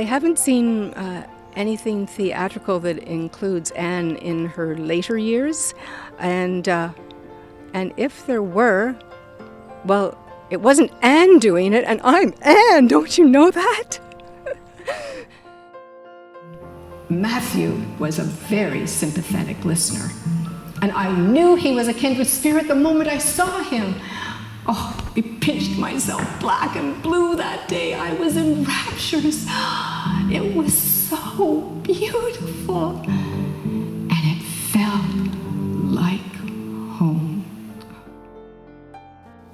I haven't seen anything theatrical that includes Anne in her later years, and if there were, well, it wasn't Anne doing it, and I'm Anne, don't you know that? Matthew was a very sympathetic listener, and I knew he was a kindred spirit the moment I saw him. Oh, I pinched myself black and blue that day. I was in raptures. It was so beautiful, and it felt like home.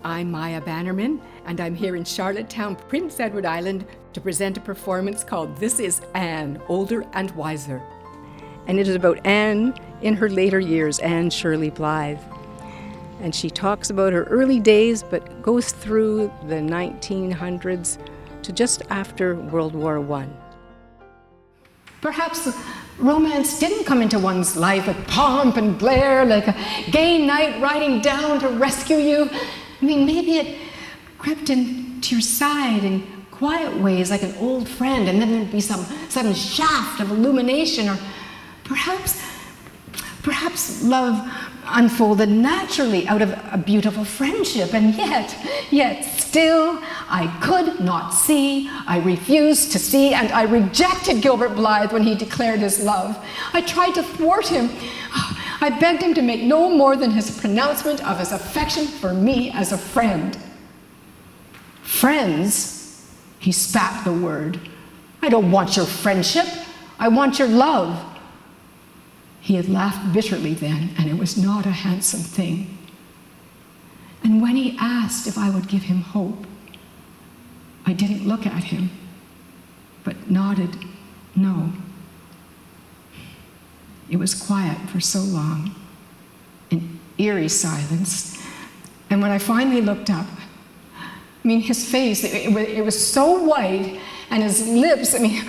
I'm Maya Bannerman, and I'm here in Charlottetown, Prince Edward Island, to present a performance called This is Anne, Older and Wiser. And it is about Anne in her later years, Anne Shirley Blythe. And she talks about her early days, but goes through the 1900s to just after World War I. Perhaps romance didn't come into one's life with pomp and blare, like a gay knight riding down to rescue you. I mean, maybe it crept into your side in quiet ways, like an old friend, and then there'd be some sudden shaft of illumination, or perhaps love unfolded naturally out of a beautiful friendship, and yet still I could not see, I refused to see, and I rejected Gilbert Blythe when he declared his love. I tried to thwart him. I begged him to make no more than his pronouncement of his affection for me as a friend. Friends, he spat the word. I don't want your friendship, I want your love. He had laughed bitterly then, and it was not a handsome thing. And when he asked if I would give him hope, I didn't look at him, but nodded no. It was quiet for so long, an eerie silence. And when I finally looked up, I mean, his face, it was so white, and his lips, I mean,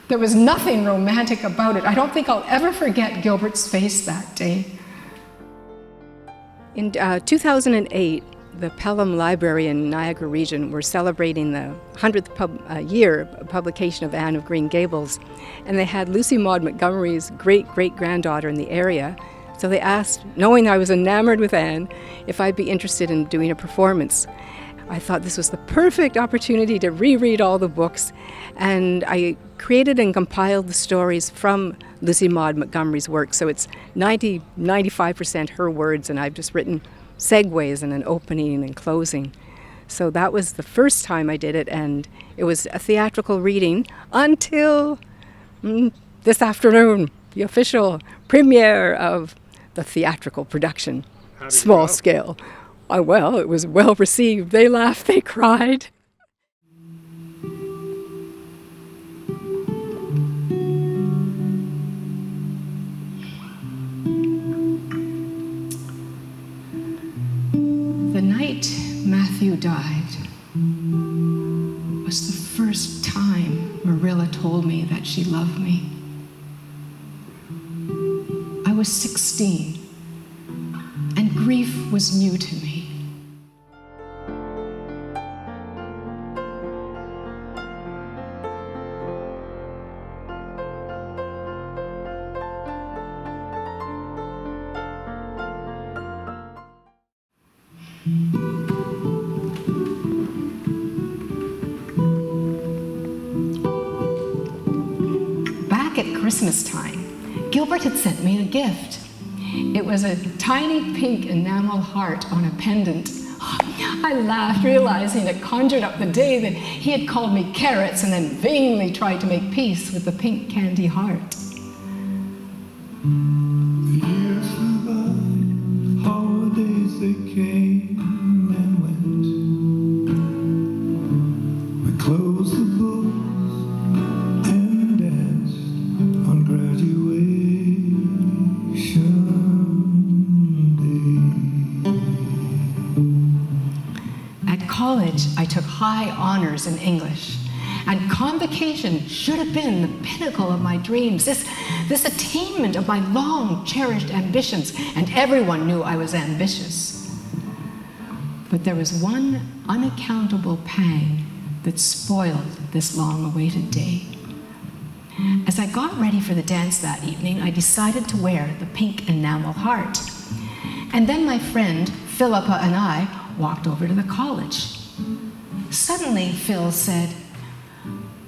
there was nothing romantic about it. I don't think I'll ever forget Gilbert's face that day. In 2008, the Pelham Library in Niagara Region were celebrating the 100th year publication of Anne of Green Gables, and they had Lucy Maud Montgomery's great-great-granddaughter in the area. So they asked, knowing I was enamored with Anne, if I'd be interested in doing a performance. I thought this was the perfect opportunity to reread all the books, and I created and compiled the stories from Lucy Maud Montgomery's work. So it's 95% her words, and I've just written segues and an opening and closing. So that was the first time I did it, and it was a theatrical reading until this afternoon, the official premiere of the theatrical production, small scale. Well, it was well received. They laughed, they cried. The night Matthew died was the first time Marilla told me that she loved me. I was 16, and grief was new to me. Back at Christmas time, Gilbert had sent me a gift. It was a tiny pink enamel heart on a pendant. I laughed, realizing it conjured up the day that he had called me carrots and then vainly tried to make peace with the pink candy heart. Years flew by, holidays they came and went. We closed the books and danced on graduation day. At college, I took high honors in English, and convocation should have been the pinnacle of my dreams, this attainment of my long-cherished ambitions, and everyone knew I was ambitious. But there was one unaccountable pang that spoiled this long-awaited day. As I got ready for the dance that evening, I decided to wear the pink enamel heart. And then my friend, Philippa, and I walked over to the college. Suddenly, Phil said,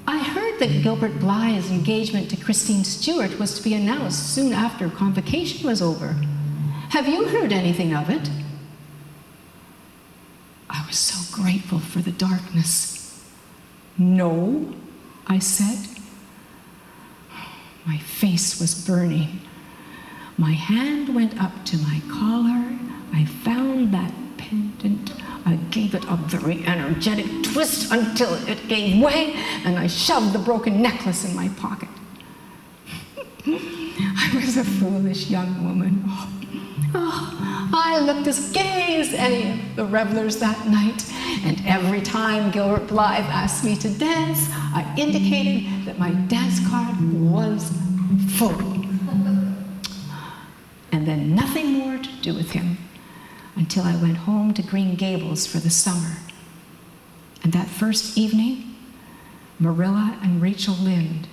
"I heard that Gilbert Blythe's engagement to Christine Stewart was to be announced soon after convocation was over. Have you heard anything of it?" I was so grateful for the darkness. "No," I said. My face was burning. My hand went up to my collar. I found that pendant. I gave it a very energetic twist until it gave way, and I shoved the broken necklace in my pocket. I was a foolish young woman. I looked as gay as any of the revelers that night, and every time Gilbert Blythe asked me to dance, I indicated that my dance card was full. And then nothing more to do with him until I went home to Green Gables for the summer. And that first evening, Marilla and Rachel Lynde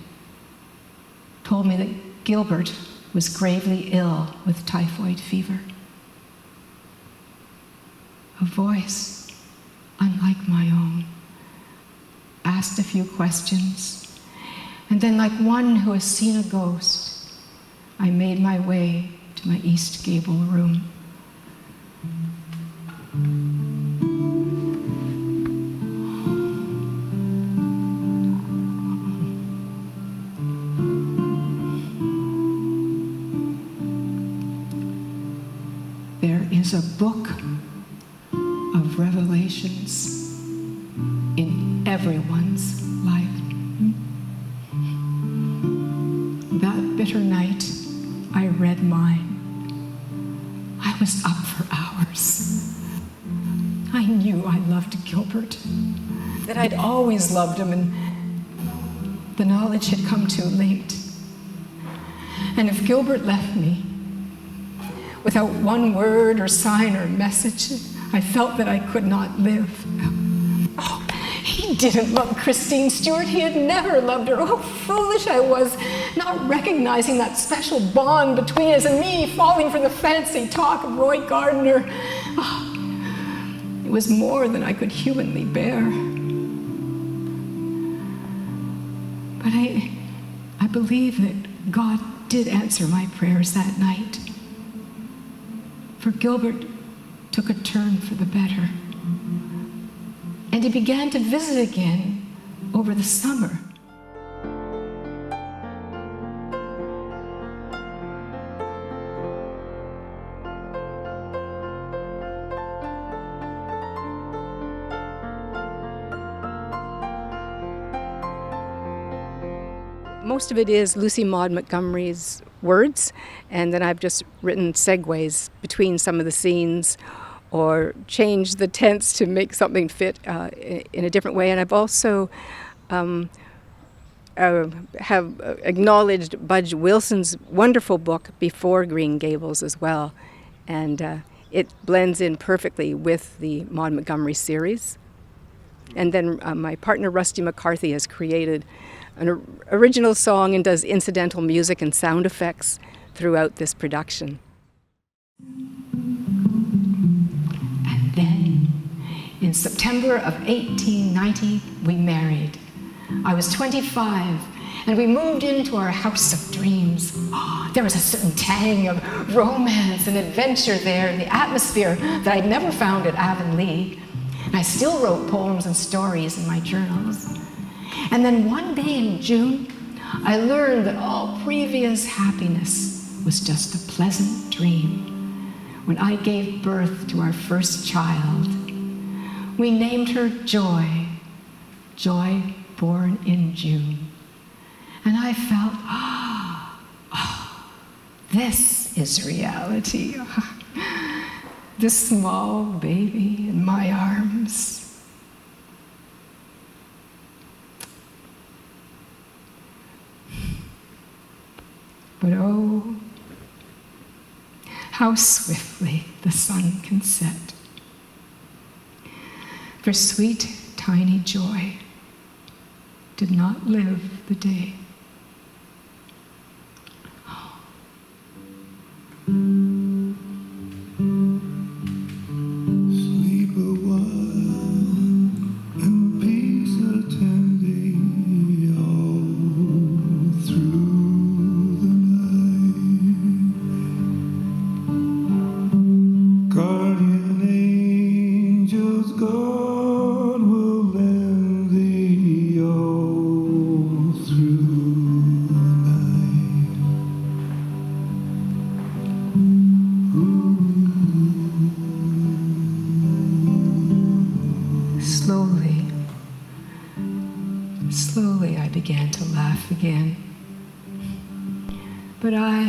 told me that Gilbert was gravely ill with typhoid fever. A voice, unlike my own, asked a few questions, and then, like one who has seen a ghost, I made my way to my East Gable room. There is a book of revelations in everyone's life. That bitter night, I read mine. I was up for hours. I knew I loved Gilbert, that I'd always loved him, and the knowledge had come too late. And if Gilbert left me without one word or sign or message, I felt that I could not live. Oh, he didn't love Christine Stewart. He had never loved her. Oh, foolish I was, not recognizing that special bond between us, and me falling for the fancy talk of Roy Gardner. Oh, it was more than I could humanly bear. But I believe that God did answer my prayers that night. For Gilbert took a turn for the better. And he began to visit again over the summer. Most of it is Lucy Maud Montgomery's words, and then I've just written segues between some of the scenes or changed the tense to make something fit in a different way. And I've also have acknowledged Budge Wilson's wonderful book Before Green Gables as well, and it blends in perfectly with the Maud Montgomery series. And then my partner Rusty McCarthy has created an original song and does incidental music and sound effects throughout this production. And then, in September of 1890, we married. I was 25, and we moved into our house of dreams. Oh, there was a certain tang of romance and adventure there in the atmosphere that I'd never found at Avonlea. And I still wrote poems and stories in my journals. And then one day in June, I learned that all previous happiness was just a pleasant dream. When I gave birth to our first child, we named her Joy, Joy born in June. And I felt, this is reality. This small baby in my arms. But oh, how swiftly the sun can set. For sweet, tiny Joy did not live the day. again. But I,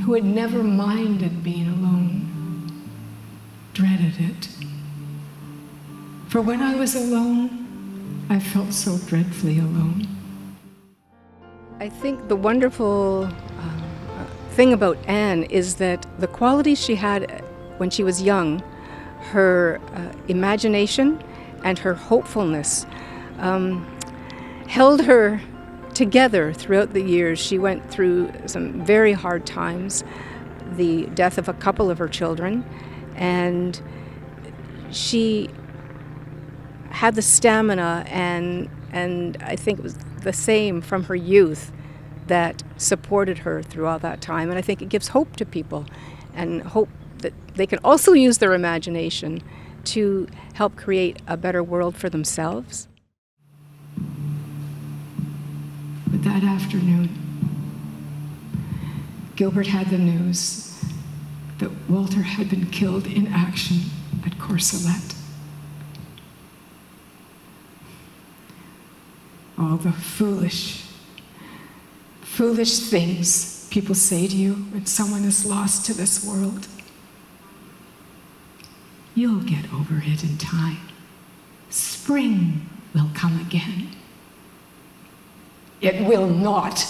who had never minded being alone, dreaded it. For when I was alone, I felt so dreadfully alone. I think the wonderful thing about Anne is that the qualities she had when she was young, her imagination and her hopefulness, held her together throughout the years. She went through some very hard times, the death of a couple of her children, and she had the stamina and I think it was the same from her youth that supported her through all that time. And I think it gives hope to people, and hope that they can also use their imagination to help create a better world for themselves. But that afternoon, Gilbert had the news that Walter had been killed in action at Courcelette. All the foolish things people say to you when someone is lost to this world. You'll get over it in time. Spring will come again. It will not.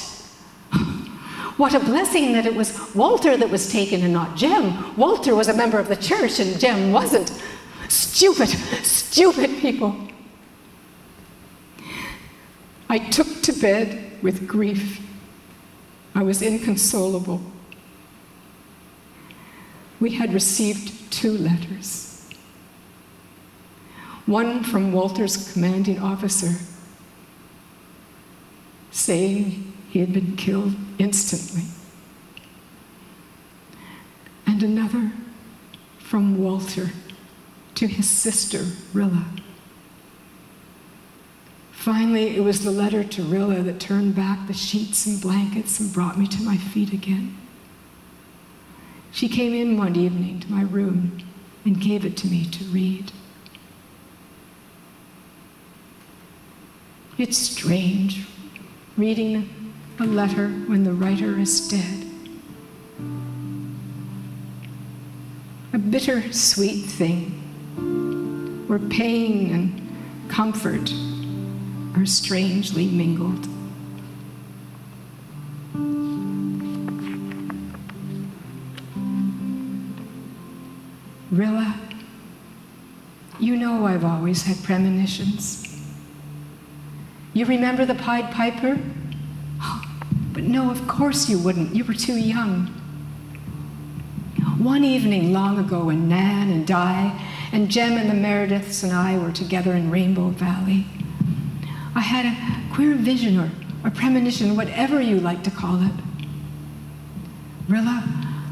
What a blessing that it was Walter that was taken and not Jem. Walter was a member of the church and Jem wasn't. Stupid people. I took to bed with grief. I was inconsolable. We had received 2 letters. One from Walter's commanding officer, saying he had been killed instantly. And another from Walter to his sister, Rilla. Finally, it was the letter to Rilla that turned back the sheets and blankets and brought me to my feet again. She came in one evening to my room and gave it to me to read. It's strange reading a letter when the writer is dead. A bittersweet thing where pain and comfort are strangely mingled. Rilla, you know I've always had premonitions. You remember the Pied Piper? But no, of course you wouldn't. You were too young. One evening long ago when Nan and Di and Jem and the Merediths and I were together in Rainbow Valley, I had a queer vision or a premonition, whatever you like to call it. Rilla,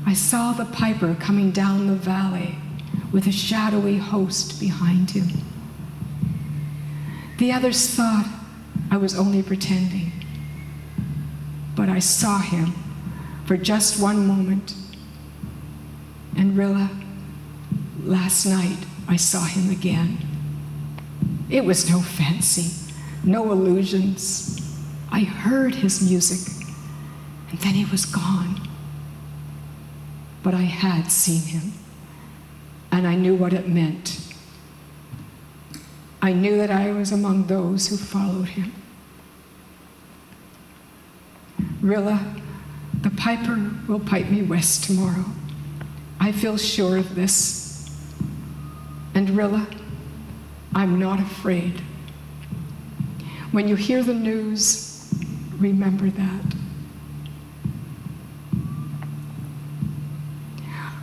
I saw the piper coming down the valley with a shadowy host behind him. The others thought I was only pretending, but I saw him for just one moment. And Rilla, last night I saw him again. It was no fancy. No illusions. I heard his music, and then he was gone. But I had seen him, and I knew what it meant. I knew that I was among those who followed him. Rilla, the piper will pipe me west tomorrow. I feel sure of this. And Rilla, I'm not afraid. When you hear the news, remember that.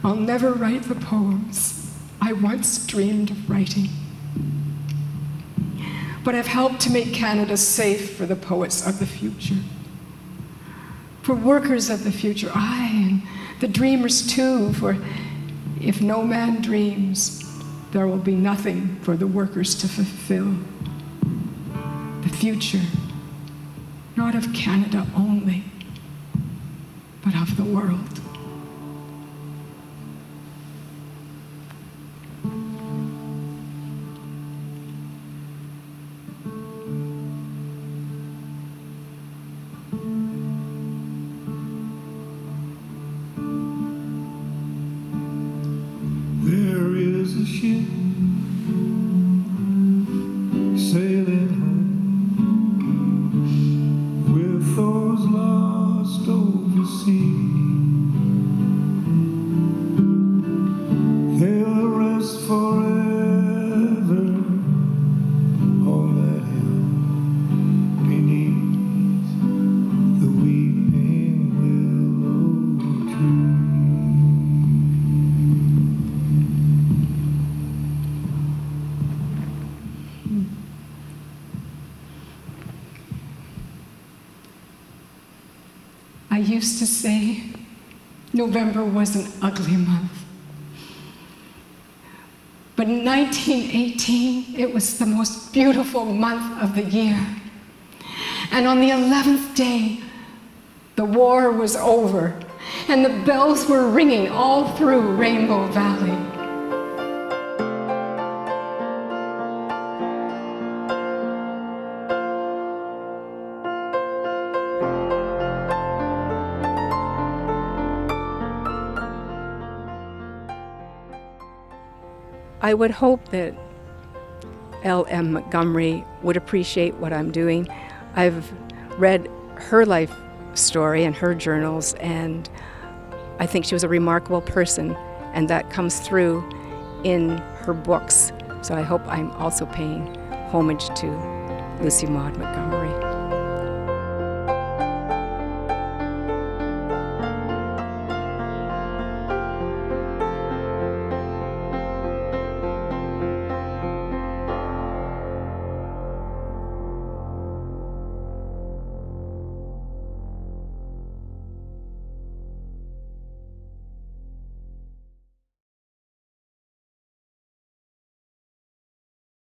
I'll never write the poems I once dreamed of writing, but I've helped to make Canada safe for the poets of the future, for workers of the future, aye, and the dreamers too, for if no man dreams, there will be nothing for the workers to fulfill. The future, not of Canada only, but of the world. I used to say November was an ugly month. But in 1918, it was the most beautiful month of the year. And on the 11th day, the war was over, and the bells were ringing all through Rainbow Valley. I would hope that L.M. Montgomery would appreciate what I'm doing. I've read her life story and her journals, and I think she was a remarkable person, and that comes through in her books. So I hope I'm also paying homage to Lucy Maud Montgomery.